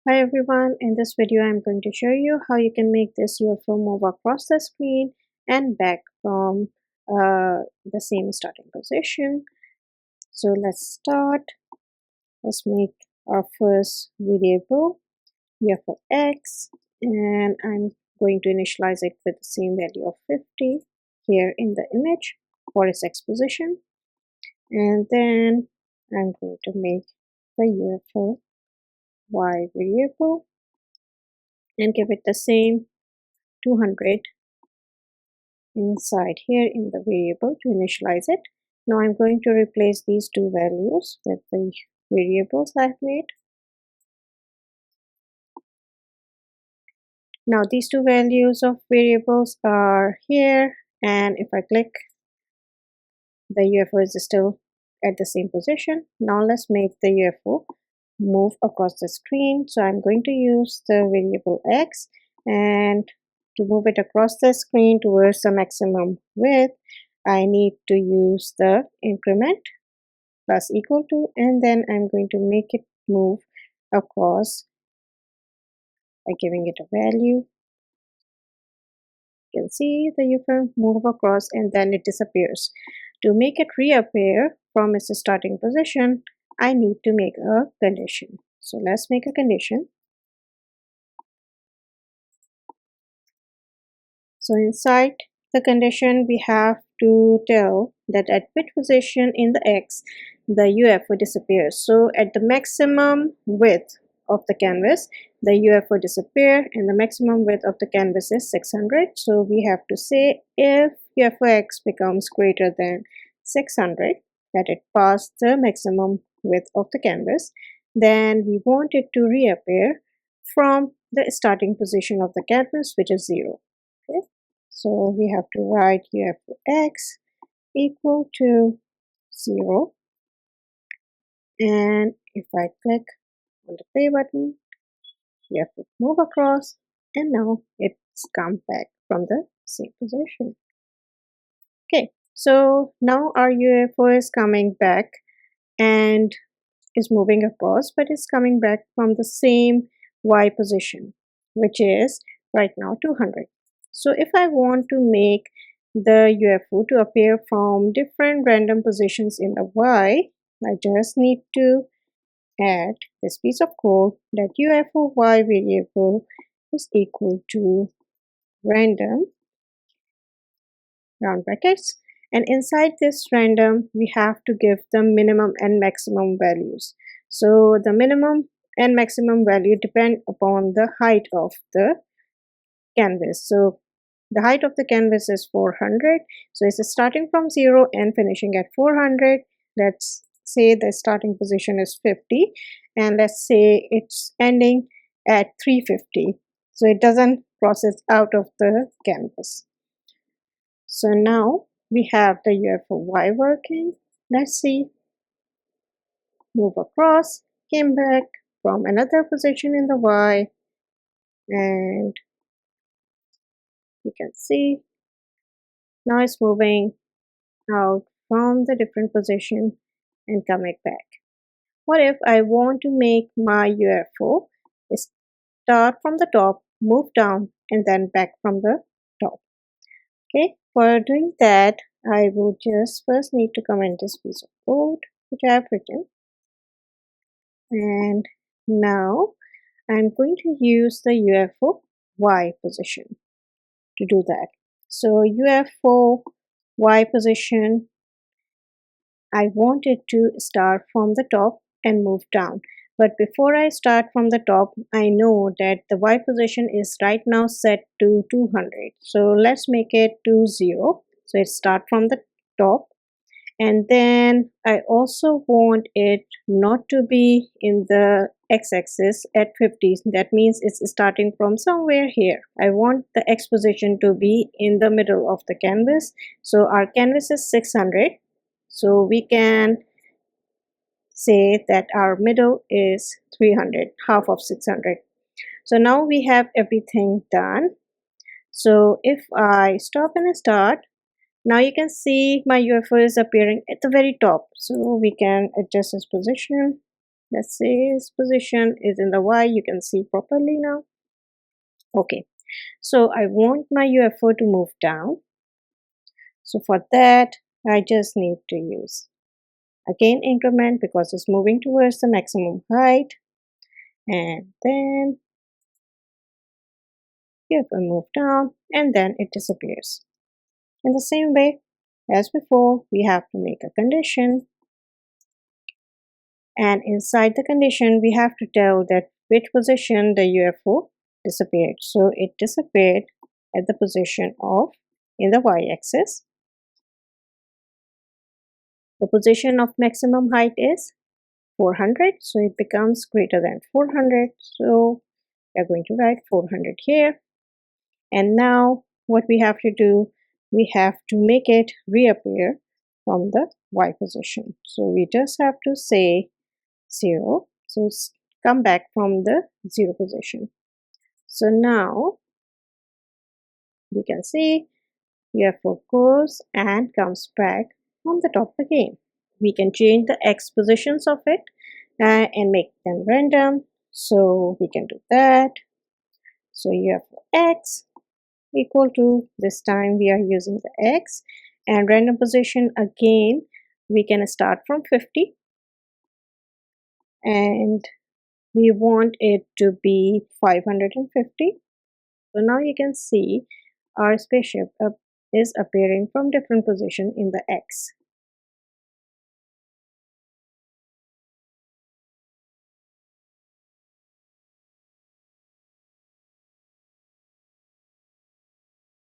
Hi everyone, in this video I'm going to show you how you can make this UFO move across the screen and back from the same starting position. So let's start. Let's make our first variable UFO X, and I'm going to initialize it with the same value of 50 here in the image for its X position, and then I'm going to make the UFO Y variable and give it the same 200 inside here in the variable to initialize it. Now I'm going to replace these two values with the variables I've made. Now these two values of variables are here, and if I click, the UFO is still at the same position. Now let's make the UFO move across the screen. So I'm going to use the variable X, and to move it across the screen towards the maximum width, I need to use the increment plus equal to, and then I'm going to make it move across by giving it a value. You can see the UFO move across and then it disappears. To make it reappear from its starting position, I need to make a condition. So let's make a condition. So inside the condition, we have to tell that at which position in the X the UFO disappears. So at the maximum width of the canvas, the UFO disappear, and the maximum width of the canvas is 600. So we have to say if UFO X becomes greater than 600, that it passed the maximum width of the canvas, then we want it to reappear from the starting position of the canvas, which is 0. Okay, so we have to write UFO X equal to 0, and if I click on the play button, we have to move across, and now it's come back from the same position. Okay, so now our UFO is coming back and is moving across, but it's coming back from the same Y position, which is right now 200. So if I want to make the UFO to appear from different random positions in the Y, I just need to add this piece of code that UFO Y variable is equal to random round brackets, and inside this random we have to give the minimum and maximum values. So the minimum and maximum value depend upon the height of the canvas. So the height of the canvas is 400, so it's starting from 0 and finishing at 400. Let's say the starting position is 50, and let's say it's ending at 350, so it doesn't process out of the canvas. So now we have the UFO Y working. Let's see. Move across, came back from another position in the Y, and you can see now it's moving out from the different position and coming back. What if I want to make my UFO start from the top, move down, and then back from the top? Okay, for doing that, I will just first need to comment this piece of code which I have written, and now I'm going to use the UFO Y position to do that. So UFO Y position, I want it to start from the top and move down. But before I start from the top, I know that the Y position is right now set to 200. So let's make it to 0. So it start from the top. And then I also want it not to be in the x-axis at 50. That means it's starting from somewhere here. I want the x position to be in the middle of the canvas. So our canvas is 600. So we can say that our middle is 300, half of 600. So now we have everything done. So if I stop and start, now you can see my UFO is appearing at the very top. So we can adjust its position. Let's say its position is in the Y. You can see properly now. Okay, so I want my UFO to move down. So for that, I just need to use again increment because it's moving towards the maximum height, and then UFO move down, and then it disappears. In the same way as before, we have to make a condition, and inside the condition we have to tell that which position the UFO disappeared. So it disappeared at the position of in the y-axis. The position of maximum height is 400, so it becomes greater than 400. So we are going to write 400 here. And now what we have to do, we have to make it reappear from the y position. So we just have to say 0. So it's come back from the 0 position. So now you can see UFO goes and comes back on the top again. We can change the x positions of it and make them random. So we can do that. So UFO x equal to, this time we are using the x, and random position again we can start from 50 and we want it to be 550. So now you can see our spaceship is appearing from different position in the x.